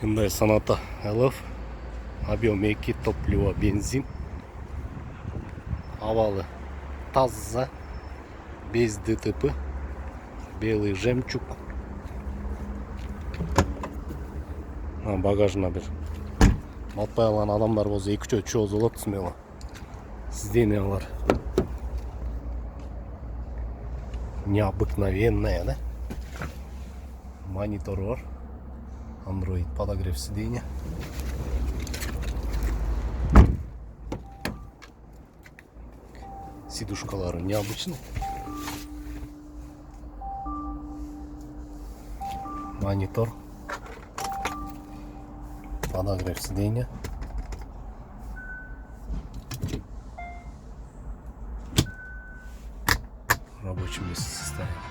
Hyundai Sonata LF, объем 2, топливо бензин, овалы таза, без ДТП, белый жемчуг. Багажына бір батпай алған адамдар болса 2-3 жол болады смело. Сиденьялар необыкновенная, да? Монитор бар, Android подогрев сиденья. Сидушкалары необычный. Монитор, подогрев сиденья. В рабочем месте состоянии.